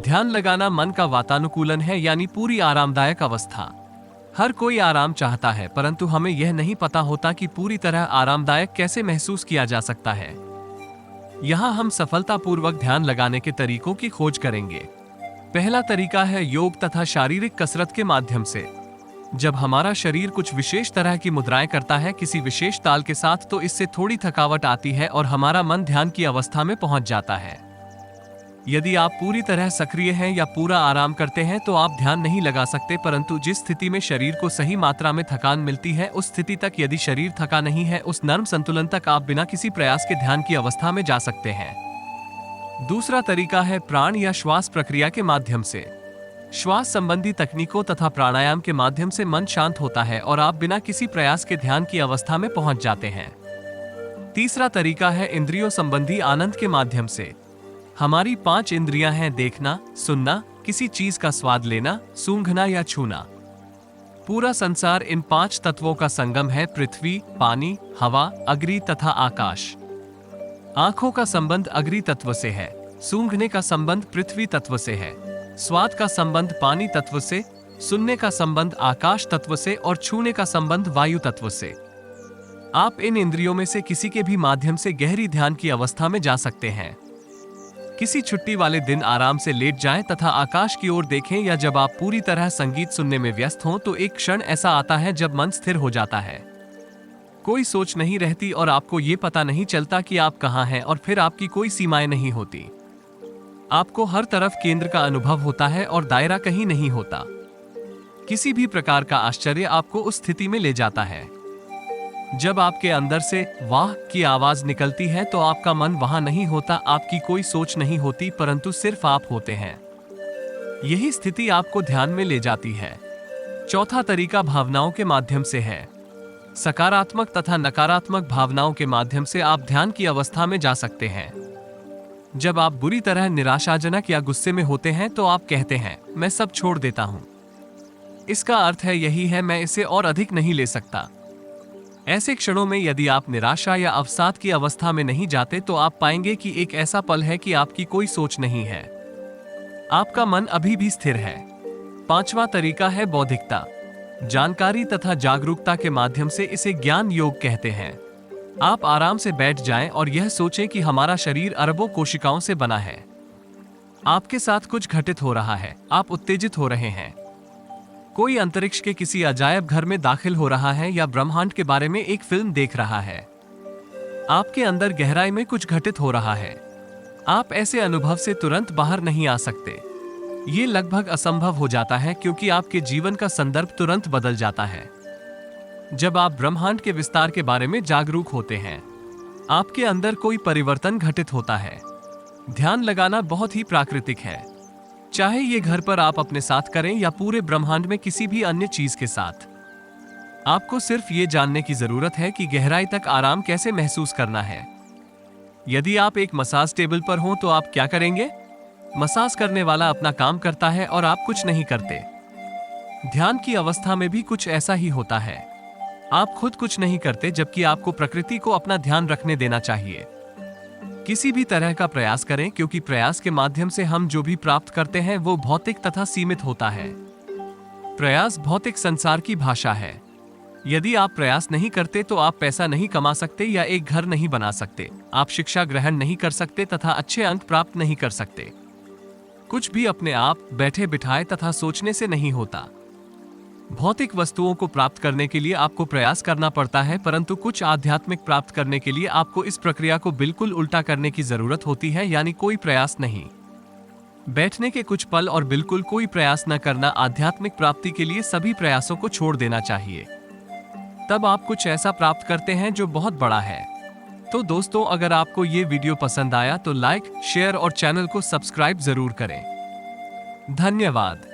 ध्यान लगाना मन का वातानुकूलन है, यानी पूरी आरामदायक अवस्था। हर कोई आराम चाहता है, परंतु हमें यह नहीं पता होता कि पूरी तरह आरामदायक कैसे महसूस किया जा सकता है। यहाँ हम सफलतापूर्वक ध्यान लगाने के तरीकों की खोज करेंगे। पहला तरीका है योग तथा शारीरिक कसरत के माध्यम से। जब हमारा शरीर कुछ विशेष तरह की मुद्राएं करता है किसी विशेष ताल के साथ, तो इससे थोड़ी थकावट आती है और हमारा मन ध्यान की अवस्था में पहुंच जाता है। यदि आप पूरी तरह सक्रिय हैं या पूरा आराम करते हैं तो आप ध्यान नहीं लगा सकते, परंतु जिस स्थिति में शरीर को सही मात्रा में थकान मिलती है, उस स्थिति तक यदि शरीर थका नहीं है, उस नर्म संतुलन तक आप बिना किसी प्रयास के ध्यान की अवस्था में जा सकते हैं। दूसरा तरीका है प्राण या श्वास प्रक्रिया के माध्यम से। श्वास संबंधी तकनीकों तथा प्राणायाम के माध्यम से मन शांत होता है और आप बिना किसी प्रयास के ध्यान की अवस्था में पहुंच जाते हैं। तीसरा तरीका है इंद्रियों संबंधी आनंद के माध्यम से। हमारी 5 इंद्रियां हैं: देखना, सुनना, किसी चीज का स्वाद लेना, सूंघना या छूना। पूरा संसार इन 5 तत्वों का संगम है: पृथ्वी, पानी, हवा, अग्नि तथा आकाश। आंखों का संबंध अग्नि तत्व से है, सूंघने का संबंध पृथ्वी तत्व से है, स्वाद का संबंध पानी तत्व से, सुनने का संबंध आकाश तत्व से और छूने का संबंध वायु तत्व से। आप इन इंद्रियों में से किसी के भी माध्यम से गहरी ध्यान की अवस्था में जा सकते हैं। किसी छुट्टी वाले दिन आराम से लेट जाएं तथा आकाश की ओर देखें, या जब आप पूरी तरह संगीत सुनने में व्यस्त हों तो एक क्षण ऐसा आता है जब मन स्थिर हो जाता है। कोई सोच नहीं रहती और आपको ये पता नहीं चलता कि आप कहाँ हैं, और फिर आपकी कोई सीमाएं नहीं होती। आपको हर तरफ केंद्र का अनुभव होता है और दायरा कहीं नहीं होता। किसी भी प्रकार का आश्चर्य आपको उस स्थिति में ले जाता है। जब आपके अंदर से वाह की आवाज निकलती है तो आपका मन वहां नहीं होता, आपकी कोई सोच नहीं होती, परंतु सिर्फ आप होते हैं। यही स्थिति आपको ध्यान में ले जाती है। चौथा तरीका भावनाओं के माध्यम से है। सकारात्मक तथा नकारात्मक भावनाओं के माध्यम से आप ध्यान की अवस्था में जा सकते हैं। जब आप बुरी तरह निराशाजनक या गुस्से में होते हैं तो आप कहते हैं, मैं सब छोड़ देता हूं। इसका अर्थ है यही है, मैं इसे और अधिक नहीं ले सकता। ऐसे क्षणों में यदि आप निराशा या अवसाद की अवस्था में नहीं जाते तो आप पाएंगे कि एक ऐसा पल है कि आपकी कोई सोच नहीं है, आपका मन अभी भी स्थिर है। पांचवा तरीका है बौद्धिकता। जानकारी तथा जागरूकता के माध्यम से इसे ज्ञान योग कहते हैं। आप आराम से बैठ जाएं और यह सोचें कि हमारा शरीर अरबों कोशिकाओं से बना है। आपके साथ कुछ घटित हो रहा है, आप उत्तेजित हो रहे हैं। कोई अंतरिक्ष के किसी अजायब घर में दाखिल हो रहा है या ब्रह्मांड के बारे में एक फिल्म देख रहा है। आपके अंदर गहराई में कुछ घटित हो रहा है। आप ऐसे अनुभव से तुरंत बाहर नहीं आ सकते। ये लगभग असंभव हो जाता है क्योंकि आपके जीवन का संदर्भ तुरंत बदल जाता है। जब आप ब्रह्मांड के विस्तार के बारे में जागरूक होते हैं, आपके अंदर कोई परिवर्तन घटित होता है। ध्यान लगाना बहुत ही प्राकृतिक है, चाहे ये घर पर आप अपने साथ करें या पूरे ब्रह्मांड में किसी भी अन्य चीज के साथ। आपको सिर्फ ये जानने की जरूरत है कि गहराई तक आराम कैसे महसूस करना है। यदि आप एक मसाज टेबल पर हों तो आप क्या करेंगे? मसाज करने वाला अपना काम करता है और आप कुछ नहीं करते। ध्यान की अवस्था में भी कुछ ऐसा ही होता है। आप खुद कुछ नहीं करते, जबकि आपको प्रकृति को अपना ध्यान रखने देना चाहिए। किसी भी तरह का प्रयास करें, क्योंकि प्रयास के माध्यम से हम जो भी प्राप्त करते हैं वो भौतिक तथा सीमित होता है। प्रयास भौतिक संसार की भाषा है। यदि आप प्रयास नहीं करते तो आप पैसा नहीं कमा सकते या एक घर नहीं बना सकते, आप शिक्षा ग्रहण नहीं कर सकते तथा अच्छे अंक प्राप्त नहीं कर सकते। कुछ भी अपने आप बैठे बिठाए तथा सोचने से नहीं होता। भौतिक वस्तुओं को प्राप्त करने के लिए आपको प्रयास करना पड़ता है, परंतु कुछ आध्यात्मिक प्राप्त करने के लिए आपको इस प्रक्रिया को बिल्कुल उल्टा करने की जरूरत होती है, यानी कोई प्रयास नहीं। बैठने के कुछ पल और बिल्कुल कोई प्रयास न करना आध्यात्मिक प्राप्ति के लिए सभी प्रयासों को छोड़ देना चाहिए। तब आप कुछ ऐसा प्राप्त करते हैं जो बहुत बड़ा है। तो दोस्तों, अगर आपको ये वीडियो पसंद आया तो लाइक, शेयर और चैनल को सब्सक्राइब जरूर करें। धन्यवाद।